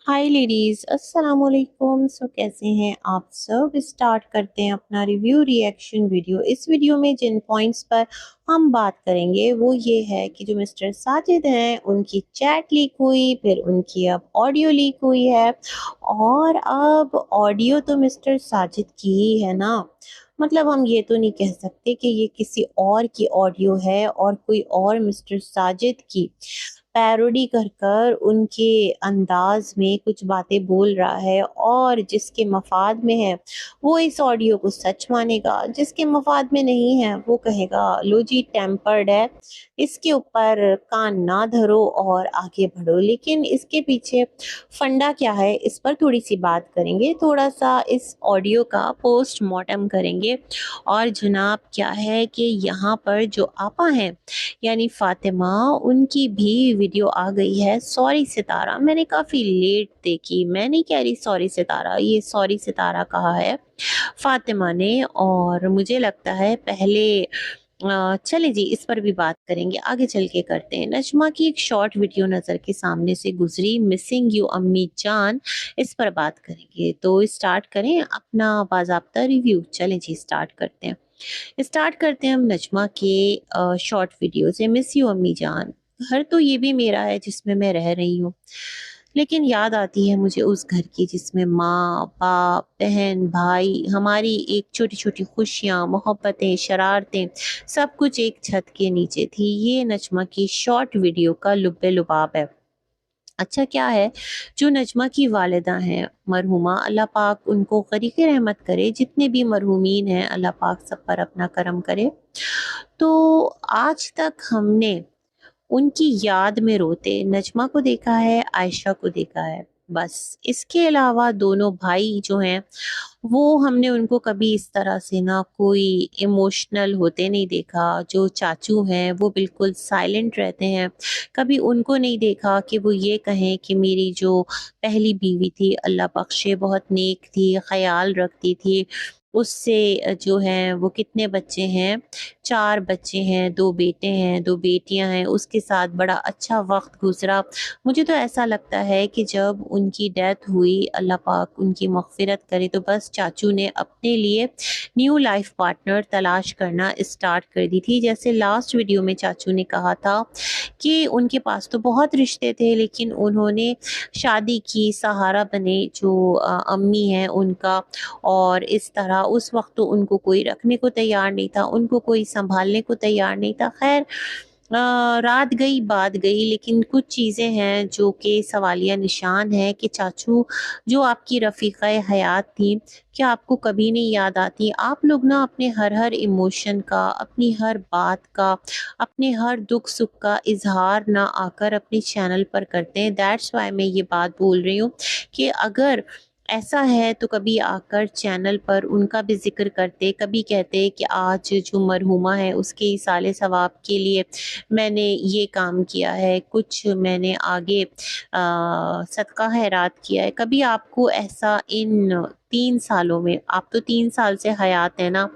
हाय ladies, अस्सलाम वालेकुम। कैसे हैं आप सब। स्टार्ट करते हैं अपना रिव्यू रिएक्शन वीडियो। इस वीडियो में जिन पॉइंट्स पर हम बात करेंगे वो ये है कि जो मिस्टर साजिद हैं उनकी चैट लीक हुई, फिर उनकी अब ऑडियो लीक हुई है। और अब ऑडियो तो मिस्टर साजिद की ही है ना, मतलब हम ये तो नहीं कह सकते कि ये किसी और की ऑडियो है और कोई और मिस्टर साजिद की पैरोडी कर कर उनके अंदाज में कुछ बातें बोल रहा है, और जिसके मफाद में है वो इस ऑडियो को सच मानेगा, जिसके मफाद में नहीं है वो कहेगा लो जी टेम्पर्ड है, इसके ऊपर कान ना धरो और आगे बढ़ो। लेकिन इसके पीछे फंडा क्या है, इस पर थोड़ी सी बात करेंगे, थोड़ा सा इस ऑडियो का पोस्टमार्टम करेंगे। और जनाब क्या है कि यहाँ पर जो आपा हैं यानी फातिमा, उनकी भी वीडियो आ गई है। सॉरी सितारा मैंने काफ़ी लेट देखी, मैं नहीं कह रही सॉरी सितारा, ये सॉरी सितारा कहा है फातिमा ने। और मुझे लगता है पहले चले जी इस पर भी बात करेंगे, आगे चल के करते हैं। नजमा की एक शॉर्ट वीडियो नज़र के सामने से गुजरी, मिसिंग यू अम्मी जान, इस पर बात करेंगे। तो स्टार्ट करें अपना बाज़ाब्ता रिव्यू, चले जी स्टार्ट करते हैं। स्टार्ट करते हैं हम नजमा के शॉर्ट वीडियो से। मिस यू अम्मी जान, घर तो ये भी मेरा है जिसमें मैं रह रही हूँ, लेकिन याद आती है मुझे उस घर की जिसमें माँ बाप बहन भाई, हमारी एक छोटी छोटी खुशियाँ मोहब्बतें शरारतें सब कुछ एक छत के नीचे थी। ये नजमा की शॉर्ट वीडियो का लुब्बे लुबाब है। अच्छा क्या है, जो नजमा की वालिदा हैं मरहुमा, अल्लाह पाक उनको गरीक़ रहमत करे, जितने भी मरहुमीन हैं अल्लाह पाक सब पर अपना करम करे। तो आज तक हमने उनकी याद में रोते नजमा को देखा है, आयशा को देखा है, बस। इसके अलावा दोनों भाई जो हैं वो हमने उनको कभी इस तरह से ना कोई इमोशनल होते नहीं देखा। जो चाचू हैं वो बिल्कुल साइलेंट रहते हैं, कभी उनको नहीं देखा कि वो ये कहें कि मेरी जो पहली बीवी थी अल्लाह बख्शे बहुत नेक थी, ख्याल रखती थी। उससे जो है वो कितने बच्चे हैं, 4 बच्चे हैं, 2 बेटे हैं, 2 बेटियां हैं, उसके साथ बड़ा अच्छा वक्त गुजरा। मुझे तो ऐसा लगता है कि जब उनकी डेथ हुई, अल्लाह पाक उनकी मग़फ़िरत करे, तो बस चाचू ने अपने लिए न्यू लाइफ पार्टनर तलाश करना स्टार्ट कर दी थी। जैसे लास्ट वीडियो में चाचू ने कहा था कि उनके पास तो बहुत रिश्ते थे लेकिन उन्होंने शादी की, सहारा बने जो अम्मी हैं उनका। और इस तरह उस वक्त तो उनको कोई रखने को तैयार नहीं था, उनको कोई संभालने को तैयार नहीं था। खैर रात गई बात गई, लेकिन कुछ चीज़ें हैं जो कि सवालिया निशान है कि चाचू जो आपकी रफ़ीक़ा हयात थी, क्या आपको कभी नहीं याद आती? आप लोग ना अपने हर हर इमोशन का, अपनी हर बात का, अपने हर दुख सुख का इजहार ना आकर अपने चैनल पर करते हैं। दैट्स वाई मैं ये बात बोल रही हूँ कि अगर ऐसा है तो कभी आकर चैनल पर उनका भी ज़िक्र करते, कभी कहते कि आज जो मरहुमा है उसके इसाले सवाब के लिए मैंने ये काम किया है, कुछ मैंने आगे सदका खैरात किया है। कभी आपको ऐसा इन 3 सालों में, आप तो 3 साल से हयात हैं ना,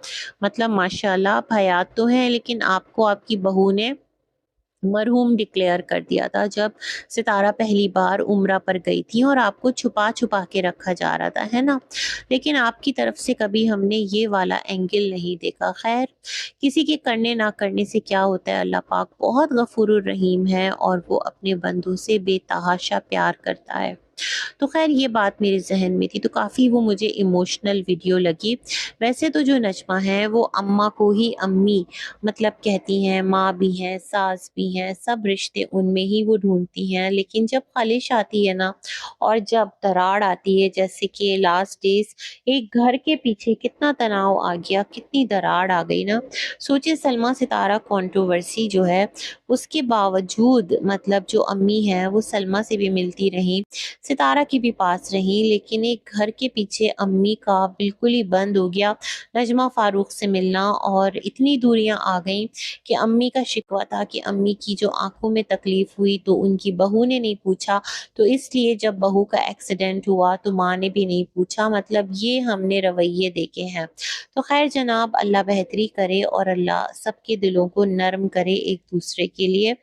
मतलब माशाल्लाह आप हयात तो हैं, लेकिन आपको आपकी बहू ने मरहूम डिक्लेयर कर दिया था जब सितारा पहली बार उम्रा पर गई थी और आपको छुपा छुपा के रखा जा रहा था, है ना। लेकिन आपकी तरफ से कभी हमने ये वाला एंगल नहीं देखा। खैर, किसी के करने ना करने से क्या होता है, अल्लाह पाक बहुत गफूरुर रहीम है और वो अपने बंदों से बेतहाशा प्यार करता है। तो खैर ये बात मेरे ज़हन में थी, तो काफ़ी वो मुझे इमोशनल वीडियो लगी। वैसे तो जो नजमा है वो अम्मा को ही अम्मी मतलब कहती हैं, माँ भी हैं, सास भी हैं, सब रिश्ते उनमें ही वो ढूँढती हैं। लेकिन जब ख़ालिश आती है ना, और जब दरार आती है, जैसे कि लास्ट डेज़ एक घर के पीछे कितना तनाव आ गया, कितनी दरार आ गई ना। सोचिए सलमा सितारा कंट्रोवर्सी जो है, उसके बावजूद मतलब जो अम्मी हैं वो सलमा से भी मिलती रहीं, सितारा के भी पास रहीं, लेकिन एक घर के पीछे अम्मी का बिल्कुल ही बंद हो गया नजमा फ़ारूक से मिलना। और इतनी दूरियां आ गईं कि अम्मी का शिकवा था कि अम्मी की जो आंखों में तकलीफ़ हुई तो उनकी बहू ने नहीं पूछा, तो इसलिए जब बहू का एक्सीडेंट हुआ तो माँ ने भी नहीं पूछा। मतलब ये हमने रवैये देखे हैं। तो खैर जनाब, अल्लाह बेहतरी करे और अल्लाह सबके दिलों को नरम करे एक दूसरे के लिए।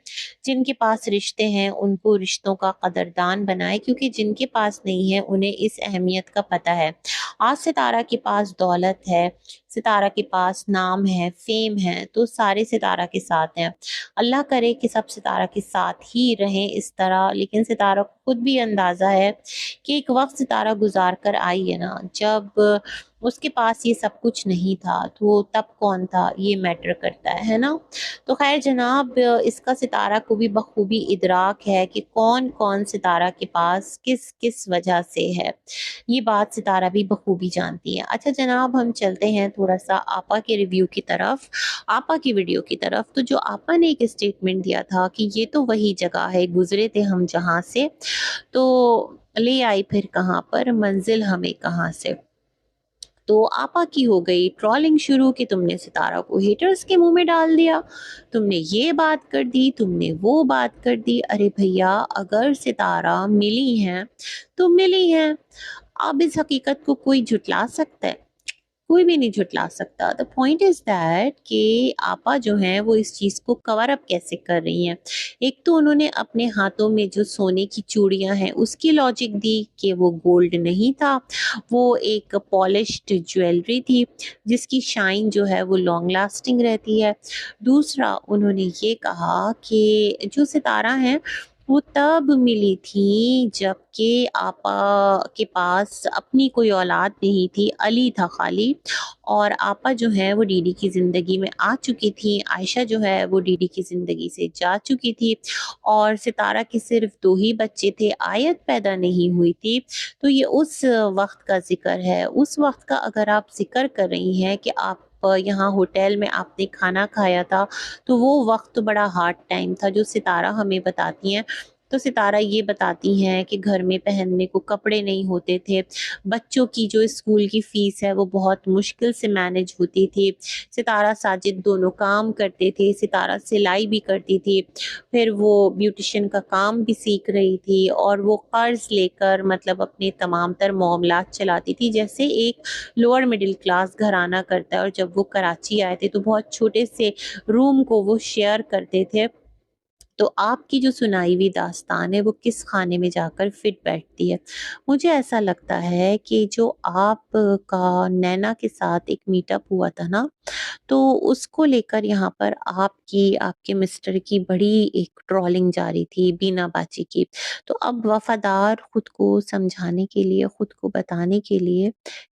जिनके पास रिश्ते हैं उनको रिश्तों का कदरदान बनाए, क्योंकि जिनके पास नहीं है, उन्हें इस अहमियत का पता है। आज सितारा के पास दौलत है, सितारा के पास नाम है, फ़ेम है, तो सारे सितारा के साथ हैं। अल्लाह करे कि सब सितारा के साथ ही रहें इस तरह, लेकिन सितारा को खुद भी अंदाज़ा है कि एक वक़्त सितारा गुज़ार कर आई है ना, जब उसके पास ये सब कुछ नहीं था, तो तब कौन था, ये मैटर करता है ना? तो ख़ैर जनाब, इसका सितारा को भी बख़ूबी इदराक है कि कौन-कौन सितारा के पास किस-किस वजह से है। ये बात सितारा भी बख़ूबी जानती है। अच्छा जनाब, हम चलते हैं थोड़ा-सा आपा के रिव्यू की तरफ, आपा की वीडियो की तरफ। तो जो आपा ने एक स्टेटमेंट दिया था कि ये तो वही जगह है, गुज़रे थे हम जहाँ से, तो ले आई फिर कहाँ पर, मंज़िल हमें कहाँ से। तो आपा की हो गई ट्रोलिंग शुरू कि तुमने सितारा को हेटर्स के मुंह में डाल दिया, तुमने ये बात कर दी, तुमने वो बात कर दी। अरे भैया, अगर सितारा मिली हैं तो मिली हैं, अब इस हकीकत को कोई झुटला सकता है? कोई भी नहीं झुटला सकता। द पॉइंट इज़ दैट कि आपा जो हैं वो इस चीज़ को कवर अप कैसे कर रही हैं। एक तो उन्होंने अपने हाथों में जो सोने की चूड़ियाँ हैं उसकी लॉजिक दी कि वो गोल्ड नहीं था, वो एक पॉलिश्ड ज्वेलरी थी जिसकी शाइन जो है वो लॉन्ग लास्टिंग रहती है। दूसरा उन्होंने ये कहा कि जो सितारा हैं वो तब मिली थी जबकि आपा के पास अपनी कोई औलाद नहीं थी, अली था खाली। और आपा जो है वो डीडी की ज़िंदगी में आ चुकी थी, आयशा जो है वो डीडी की ज़िंदगी से जा चुकी थी और सितारा के सिर्फ 2 ही बच्चे थे, आयत पैदा नहीं हुई थी। तो ये उस वक़्त का ज़िक्र है, उस वक़्त का अगर आप ज़िक्र कर रही हैं कि आप यहाँ होटल में आपने खाना खाया था, तो वो वक़्त तो बड़ा हार्ड टाइम था जो सितारा हमें बताती हैं। तो सितारा ये बताती हैं कि घर में पहनने को कपड़े नहीं होते थे, बच्चों की जो स्कूल की फ़ीस है वो बहुत मुश्किल से मैनेज होती थी। सितारा साजिद दोनों काम करते थे, सितारा सिलाई भी करती थी, फिर वो ब्यूटिशियन का काम भी सीख रही थी और वो कर्ज़ लेकर मतलब अपने तमाम तर मामलात चलाती थी, जैसे एक लोअर मिडिल क्लास घराना करता है। और जब वो कराची आए थे तो बहुत छोटे से रूम को वो शेयर करते थे। तो आपकी जो सुनाई हुई दास्तान है वो किस खाने में जाकर फिट बैठती है? मुझे ऐसा लगता है कि जो आप का नैना के साथ एक मीटअप हुआ था ना, तो उसको लेकर यहाँ पर आपके मिस्टर की बड़ी एक ट्रोलिंग जारी थी बीना बाची की। तो अब वफ़ादार खुद को समझाने के लिए, खुद को बताने के लिए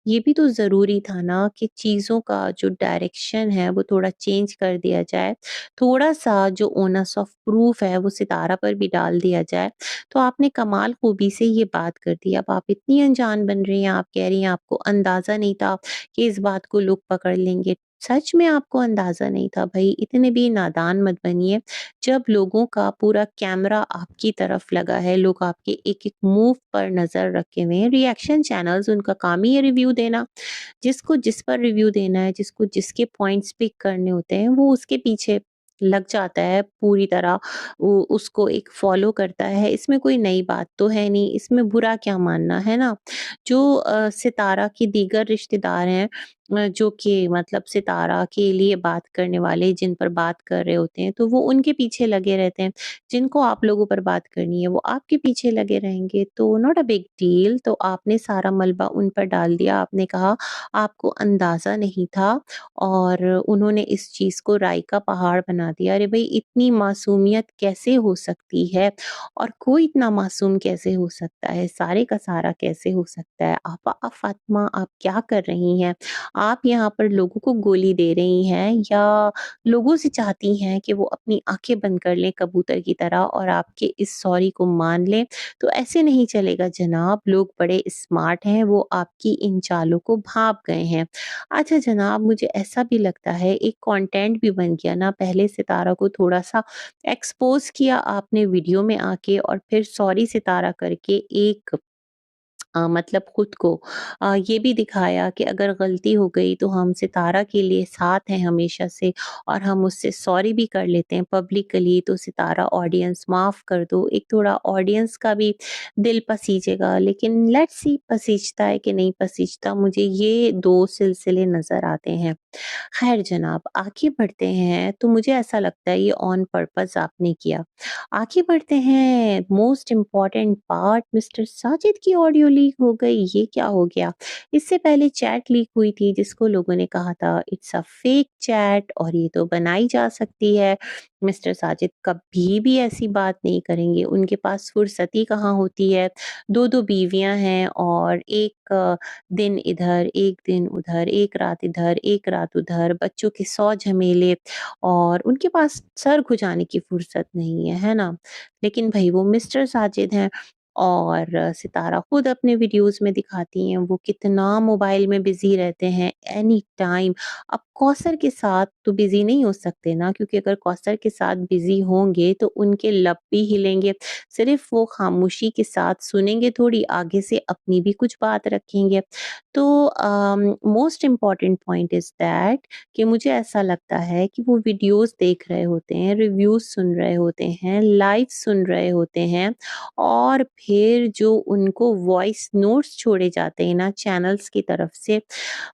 ये भी तो ज़रूरी था ना कि चीज़ों का जो डायरेक्शन है वो थोड़ा चेंज कर दिया जाए। थोड़ा-सा जो ओनस ऑफ प्रूफ है वो सितारा पर भी डाल दिया जाए। तो आपने कमाल खूबी से ये बात कर दी। अब आप इतनी अनजान बन रही हैं, आप कह रही हैं आपको अंदाज़ा नहीं था कि इस बात को लोग पकड़ लेंगे। सच में आपको अंदाज़ा नहीं था भई, इतने भी नादान मत बनिए। जब लोगों का पूरा कैमरा आपकी तरफ लगा है, लोग आपके एक-एक मूव पर नज़र रखे हुए हैं, रिएक्शन चैनल्स उनका काम ही है रिव्यू देना। जिसको जिस पर रिव्यू देना है, जिसको जिसके पॉइंट्स पिक करने होते हैं, वो उसके पीछे लग जाता है पूरी तरह, वो उसको एक फ़ॉलो करता है। इसमें कोई नई बात तो है नहीं, इसमें बुरा क्या मानना, है ना? जो सितारा के दीगर रिश्तेदार हैं, जो कि मतलब सितारा के लिए बात करने वाले जिन पर बात कर रहे होते हैं, तो वो उनके पीछे लगे रहते हैं। जिनको आप लोगों पर बात करनी है, वो आपके पीछे लगे रहेंगे, तो नॉट अ बिग डील। तो आपने सारा मलबा उन पर डाल दिया। आपने कहा आपको अंदाज़ा नहीं था और उन्होंने इस चीज़ को राई का पहाड़ बना दिया। अरे भई, इतनी मासूमियत कैसे हो सकती है? और कोई इतना मासूम कैसे हो सकता है? सारे का सारा कैसे हो सकता है? आपा फ़ातिमा, आप क्या कर रही हैं? आप यहाँ पर लोगों को गोली दे रही हैं या लोगों से चाहती हैं कि वो अपनी आँखें बंद कर लें कबूतर की तरह और आपके इस सॉरी को मान लें? तो ऐसे नहीं चलेगा जनाब, लोग बड़े स्मार्ट हैं, वो आपकी इन चालों को भाँप गए हैं। अच्छा जनाब, मुझे ऐसा भी लगता है एक कंटेंट भी बन गया ना, पहले सितारा को थोड़ा-सा एक्सपोज़ किया आपने वीडियो में आके और फिर सॉरी सितारा करके एक मतलब खुद को ये भी दिखाया कि अगर गलती हो गई तो हम सितारा के लिए साथ हैं हमेशा से, और हम उससे सॉरी भी कर लेते हैं पब्लिकली, तो सितारा ऑडियंस माफ़ कर दो। एक थोड़ा ऑडियंस का भी दिल पसीजेगा, लेकिन लेट्स सी पसीजता है कि नहीं पसीजता, मुझे ये 2 सिलसिले नज़र आते हैं। खैर जनाब, आगे बढ़ते हैं, तो मुझे ऐसा लगता है ये ऑन पर्पज़ आपने किया। आगे बढ़ते हैं, most important part, mister Sajid की ऑडियो लीक हो गई, ये क्या हो गया? इससे पहले चैट लीक हुई थी जिसको लोगों ने कहा था इट्स अ फेक चैट और ये तो बनाई जा सकती है। मिस्टर साजिद कभी भी ऐसी बात नहीं करेंगे, उनके पास फुर्सत ही कहाँ होती है। 2-2 बीवियाँ हैं और एक दिन इधर, 1 दिन उधर, 1 रात इधर, 1 रात उधर, बच्चों के 100 झमेले, और उनके पास सर खुजाने की फुर्सत नहीं है ना? लेकिन भई वो मिस्टर साजिद हैं, और सितारा खुद अपने वीडियोज़ में दिखाती हैं वो कितना मोबाइल में बिज़ी रहते हैं एनी टाइम। अब कौसर के साथ तो बिज़ी नहीं हो सकते ना, क्योंकि अगर कौसर के साथ बिज़ी होंगे तो उनके लब भी हिलेंगे। सिर्फ़ वो खामोशी के साथ सुनेंगे थोड़ी, आगे से अपनी भी कुछ बात रखेंगे। तो most important point is that कि मुझे ऐसा लगता है कि वो वीडियोज़ देख रहे होते हैं, रिव्यूज़ सुन रहे होते हैं, लाइव सुन रहे होते हैं, और फिर जो उनको वॉइस नोट्स छोड़े जाते हैं ना चैनल्स की तरफ से,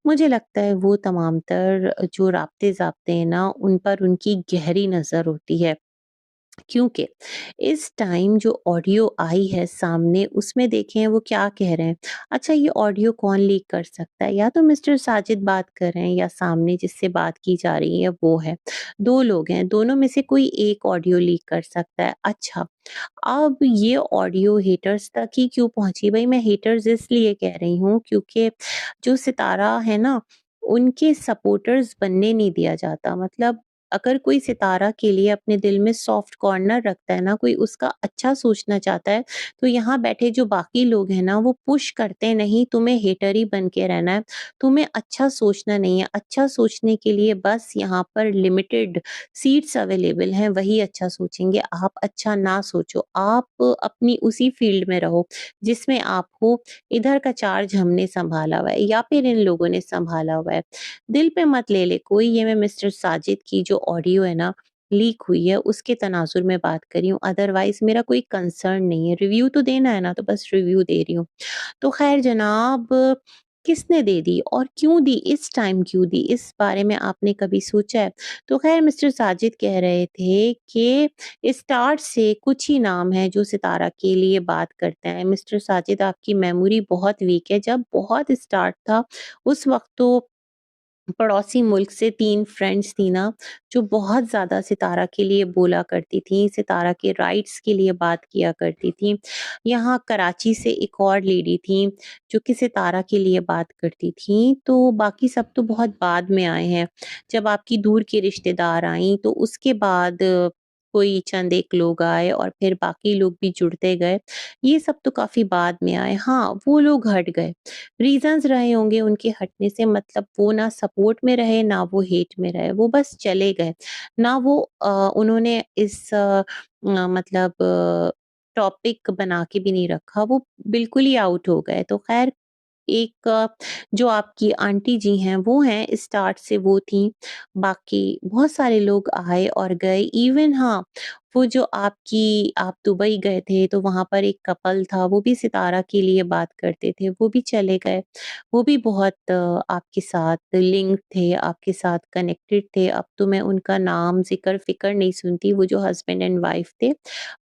मुझे लगता है वो तमाम तर जो राब्ते-ज़ाब्ते हैं ना, उन पर उनकी गहरी नज़र होती है। क्योंकि इस टाइम जो ऑडियो आई है सामने, उसमें देखें वो क्या कह रहे हैं। अच्छा, ये ऑडियो कौन लीक कर सकता है? या तो मिस्टर साजिद बात कर रहे हैं या सामने जिससे बात की जा रही है वो है। 2 लोग हैं, दोनों में से कोई एक ऑडियो लीक कर सकता है। अच्छा, अब ये ऑडियो हेटर्स तक ही क्यों पहुँची? भई मैं हेटर्स इसलिए कह रही हूँ क्योंकि जो सितारा है ना, उनके सपोर्टर्स बनने नहीं दिया जाता। मतलब अगर कोई सितारा के लिए अपने दिल में सॉफ्ट कॉर्नर रखता है ना, कोई उसका अच्छा सोचना चाहता है, तो यहाँ बैठे जो बाकी लोग हैं ना, वो पुश करते हैं, नहीं तुम्हें हेटर ही बन के रहना है, तुम्हें अच्छा सोचना नहीं है। अच्छा सोचने के लिए बस यहाँ पर लिमिटेड सीट्स अवेलेबल हैं, वही अच्छा सोचेंगे। आप अच्छा ना सोचो, आप अपनी उसी फील्ड में रहो जिसमें आप हो। इधर का चार्ज हमने सँभाला हुआ है या फिर इन लोगों ने सँभाला हुआ है। दिल पे मत ले कोई, ये मैं मिस्टर साजिद की जो ऑडियो है ना, लीक हुई है उसके तनाज़ुर में बात कर रही हूँ, अदरवाइज़ मेरा कोई कंसर्न नहीं है। रिव्यू तो देना है ना, तो बस रिव्यू दे रही हूँ। तो ख़ैर जनाब, किसने दे दी और क्यों दी, इस टाइम क्यों दी, इस बारे में आपने कभी सोचा है? तो ख़ैर मिस्टर साजिद कह रहे थे कि स्टार्ट से कुछ ही नाम हैं जो सितारा के लिए बात करते हैं। मिस्टर साजिद, आपकी मेमोरी बहुत वीक है, जब बहुत स्टार्ट था उस वक़्त तो पड़ोसी मुल्क से 3 फ्रेंड्स थी ना, जो बहुत ज़्यादा सितारा के लिए बोला करती थीं, सितारा के राइट्स के लिए बात किया करती थीं। यहाँ कराची से एक और लेडी थीं, जो कि सितारा के लिए बात करती थीं, तो बाकी सब तो बहुत बाद में आए हैं। जब आपकी दूर की रिश्तेदार आईं, तो उसके बाद कोई चंद एक लोग आए और फिर बाकी लोग भी जुड़ते गए। ये सब तो काफ़ी बाद में आए। हाँ, वो लोग हट गए। रीज़न्स रहे होंगे उनके हटने से, मतलब वो ना सपोर्ट में रहे, ना वो हेट में रहे, वो बस चले गए। ना वो उन्होंने इस मतलब टॉपिक बना के भी नहीं रखा, वो बिल्कुल ही आउट हो गए। तो ख़ैर, एक जो आपकी आंटी जी हैं वो हैं, स्टार्ट से वो थीं, बाकी बहुत सारे लोग आए और गए। इवन हाँ, वो जो आप दुबई गए थे तो वहाँ पर एक कपल था, वो भी सितारा के लिए बात करते थे, वो भी चले गए। वो भी बहुत आपके साथ लिंक थे, आपके साथ कनेक्टेड थे। अब तो मैं उनका नाम ज़िक्र-फ़िक्र नहीं सुनती, वो जो हस्बैंड एंड वाइफ थे।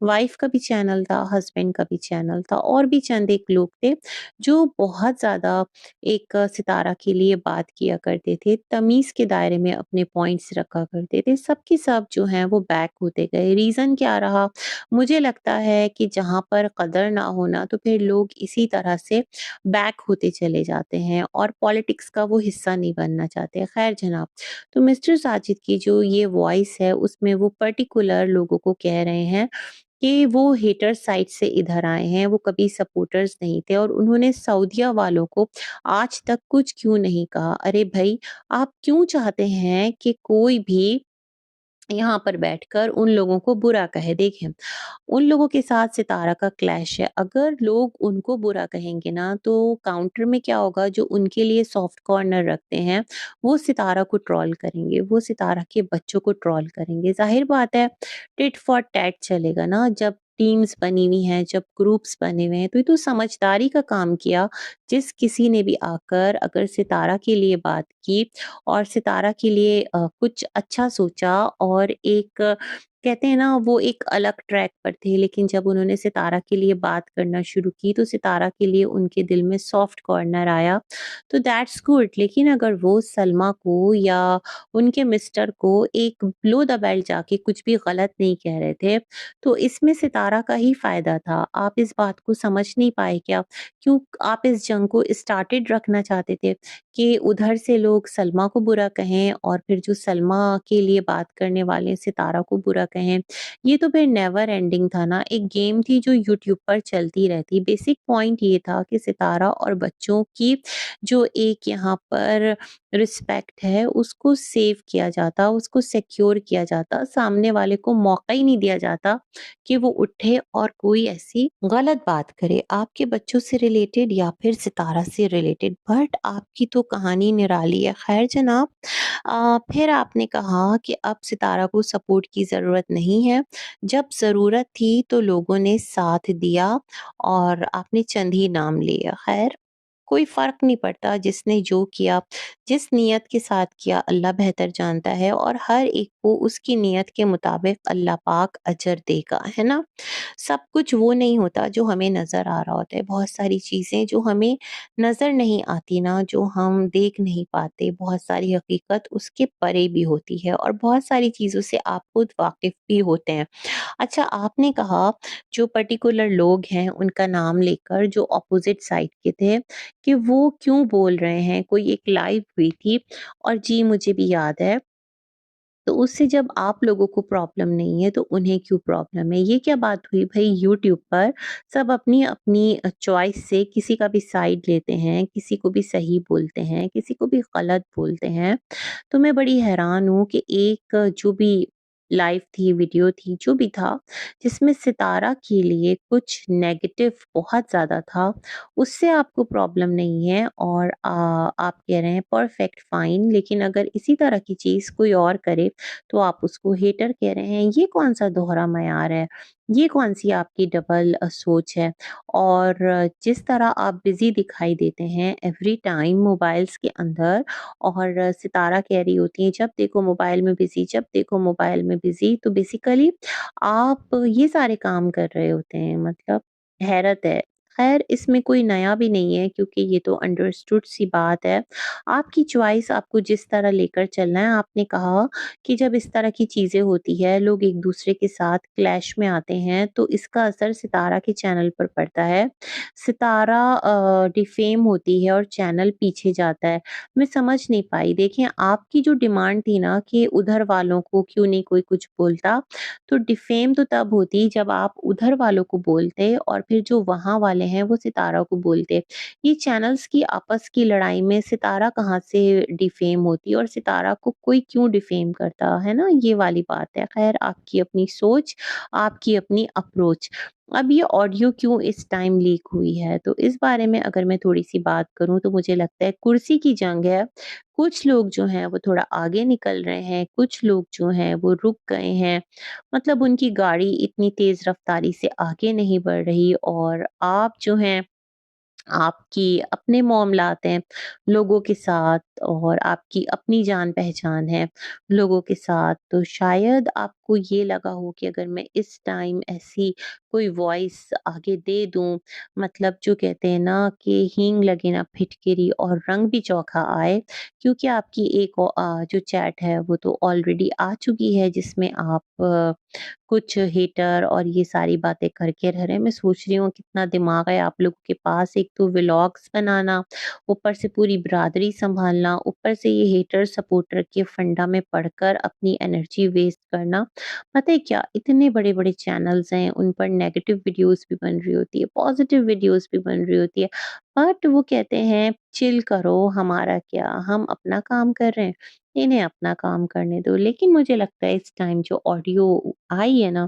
वाइफ का भी चैनल था, हस्बैंड का भी चैनल था, और भी चंद एक लोग थे जो बहुत ज़्यादा एक सितारा के लिए बात किया करते थे, तमीज़ के दायरे में अपने पॉइंट्स रखा करते थे। सब के सब जो हैं वो बैक होते गए। रीज़न क्या रहा? मुझे लगता है कि जहाँ पर कदर ना हो ना, तो फिर लोग इसी तरह से बैक होते चले जाते हैं और पॉलिटिक्स का वो हिस्सा नहीं बनना चाहते। ख़ैर जनाब, तो मिस्टर साजिद की जो ये वॉइस है उसमें वो पर्टिकुलर लोगों को कह रहे हैं कि वो हेटर साइड से इधर आए हैं, वो कभी सपोर्टर्स नहीं थे, और उन्होंने सऊदिया वालों को आज तक कुछ क्यों नहीं कहा? अरे भई, आप क्यों चाहते हैं कि कोई भी यहाँ पर बैठकर उन लोगों को बुरा कहे। देखें, उन लोगों के साथ सितारा का क्लैश है। अगर लोग उनको बुरा कहेंगे ना, तो काउंटर में क्या होगा, जो उनके लिए सॉफ्ट कॉर्नर रखते हैं, वो सितारा को ट्रोल करेंगे, वो सितारा के बच्चों को ट्रोल करेंगे। ज़ाहिर बात है, टिट फॉर टैट चलेगा ना, जब टीम्स बनी हुई हैं, जब ग्रुप्स बने हुए हैं, तो ये तो समझदारी का काम किया। जिस किसी ने भी आकर अगर सितारा के लिए बात की और सितारा के लिए कुछ अच्छा सोचा और एक कहते हैं ना, वो एक अलग ट्रैक पर थे, लेकिन जब उन्होंने सितारा के लिए बात करना शुरू की तो सितारा के लिए उनके दिल में सॉफ्ट कॉर्नर आया, तो दैट्स गुड। लेकिन अगर वो सलमा को या उनके मिस्टर को एक बिलो द बेल्ट जाके कुछ भी गलत नहीं कह रहे थे, तो इसमें सितारा का ही फायदा था। आप इस बात को समझ नहीं पाए क्या? क्यों आप इस जंग को स्टार्टेड रखना चाहते थे कि उधर से लोग सलमा को बुरा कहें और फिर जो सलमा के लिए बात करने वाले सितारा को बुरा कहें। ये तो फिर नेवर एंडिंग था ना, एक गेम थी जो यूट्यूब पर चलती रहती। बेसिक पॉइंट ये था कि सितारा और बच्चों की जो एक यहाँ पर रिस्पेक्ट है उसको सेव किया जाता, उसको सिक्योर किया जाता। सामने वाले को मौका ही नहीं दिया जाता कि वो उठे और कोई ऐसी गलत बात करे, आपके बच्चों से रिलेटेड या फिर सितारा से रिलेटेड। बट आपकी तो कहानी निराली है। खैर जनाब, फिर आपने कहा कि अब सितारा को सपोर्ट की ज़रूरत नहीं है। जब ज़रूरत थी तो लोगों ने साथ दिया और आपने चंद ही नाम लिए। खैर, कोई फ़र्क नहीं पड़ता, जिसने जो किया, जिस नियत के साथ किया अल्लाह बेहतर जानता है और हर एक को उसकी नियत के मुताबिक अल्लाह पाक अजर देगा, है ना? सब कुछ वो नहीं होता जो हमें नज़र आ रहा होता है। बहुत सारी चीज़ें जो हमें नज़र नहीं आती ना, जो हम देख नहीं पाते, बहुत सारी हकीकत उसके परे भी होती है और बहुत सारी चीज़ों से आप खुद वाकिफ़ भी होते हैं। अच्छा, आपने कहा जो पर्टिकुलर लोग हैं उनका नाम लेकर, जो अपोज़िट साइड के थे, कि वो क्यों बोल रहे हैं, कोई एक लाइव हुई थी और जी मुझे भी याद है। तो उससे जब आप लोगों को प्रॉब्लम नहीं है तो उन्हें क्यों प्रॉब्लम है? ये क्या बात हुई भई? यूट्यूब पर सब अपनी-अपनी चॉइस से किसी का भी साइड लेते हैं, किसी को भी सही बोलते हैं, किसी को भी गलत बोलते हैं। तो मैं बड़ी हैरान हूँ कि एक जो भी लाइव थी, वीडियो थी, जो भी था, जिसमें सितारा के लिए कुछ नेगेटिव बहुत ज़्यादा था, उससे आपको प्रॉब्लम नहीं है और आप कह रहे हैं परफेक्ट फाइन, लेकिन अगर इसी तरह की चीज़ कोई और करे, तो आप उसको हेटर कह रहे हैं। ये कौन-सा दोहरा मयार है? ये कौन-सी आपकी डबल सोच है? और जिस तरह आप बिज़ी दिखाई देते हैं एवरी टाइम मोबाइल्स के अंदर और सितारा कह रही होती हैं, जब देखो मोबाइल में बिज़ी, जब देखो मोबाइल में बिज़ी, तो बेसिकली आप ये सारे काम कर रहे होते हैं, मतलब हैरत है। ख़ैर, इसमें कोई नया भी नहीं है क्योंकि ये तो अंडरस्टूड सी बात है। आपकी चॉइस, आपको जिस तरह लेकर चलना है। आपने कहा कि जब इस तरह की चीज़ें होती है, लोग एक-दूसरे के साथ क्लैश में आते हैं, तो इसका असर सितारा के चैनल पर पड़ता है। सितारा डिफ़ेम होती है और चैनल पीछे जाता है। मैं समझ नहीं पाई। देखिए, आपकी जो डिमांड थी ना कि उधर वालों को क्यों नहीं कोई कुछ बोलता, तो डिफ़ेम तो तब होती जब आप उधर वालों को बोलते और फिर जो वहाँ वाले हैं वो सितारा को बोलते। ये चैनल्स की आपस की लड़ाई में सितारा कहाँ से डिफ़ेम होती और सितारा को कोई क्यों डिफ़ेम करता, है ना? ये वाली बात है। ख़ैर, आपकी अपनी सोच, आपकी अपनी अप्रोच। अब ये ऑडियो क्यों इस टाइम लीक हुई है, तो इस बारे में अगर मैं थोड़ी-सी बात करूँ तो मुझे लगता है कुर्सी की जंग है। कुछ लोग जो हैं वो थोड़ा आगे निकल रहे हैं, कुछ लोग जो हैं वो रुक गए हैं। मतलब उनकी गाड़ी इतनी तेज़ रफ़्तारी से आगे नहीं बढ़ रही और आप जो हैं, आपकी अपने मामलात हैं लोगों के साथ और आपकी अपनी जान-पहचान है लोगों के साथ, तो शायद आपको ये लगा हो कि अगर मैं इस टाइम ऐसी कोई वॉइस आगे दे दूँ, मतलब जो कहते हैं ना कि हींग लगे ना फिटकिरी और रंग भी चोखा आए, क्योंकि आपकी एक जो चैट है वो तो ऑलरेडी आ चुकी है जिसमें आप कुछ हेटर और ये सारी बातें करके रह रहे हैं। मैं सोच रही हूँ कितना दिमाग है आप लोगों के पास, एक तो व्लॉग्स बनाना, ऊपर से पूरी बिरादरी सँभालना, ऊपर से ये हेटर सपोर्टर के फंडा में पड़कर अपनी एनर्जी वेस्ट करना। पता है क्या, इतने बड़े-बड़े चैनल्स हैं, उन पर नेगेटिव वीडियोज़ भी बन रही होती है, पॉज़िटिव वीडियोज़ भी बन रही होती है। बट वो कहते हैं चिल करो, हमारा क्या, हम अपना काम कर रहे हैं, इन्हें अपना काम करने दो। लेकिन मुझे लगता है इस टाइम जो ऑडियो आई है ना,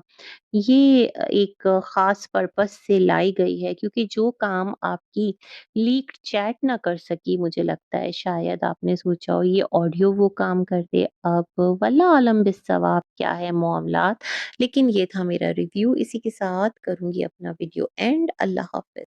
ये एक ख़ास पर्पज़ से लाई गई है, क्योंकि जो काम आपकी लीक्ड चैट ना कर सकी, मुझे लगता है शायद आपने सोचा हो ये ऑडियो वो काम कर दे। अब वल्लाह आलम बिस्सवाब क्या है मामलात। लेकिन ये था मेरा रिव्यू, इसी के साथ करूँगी अपना वीडियो एंड। अल्लाह हाफ़िज़।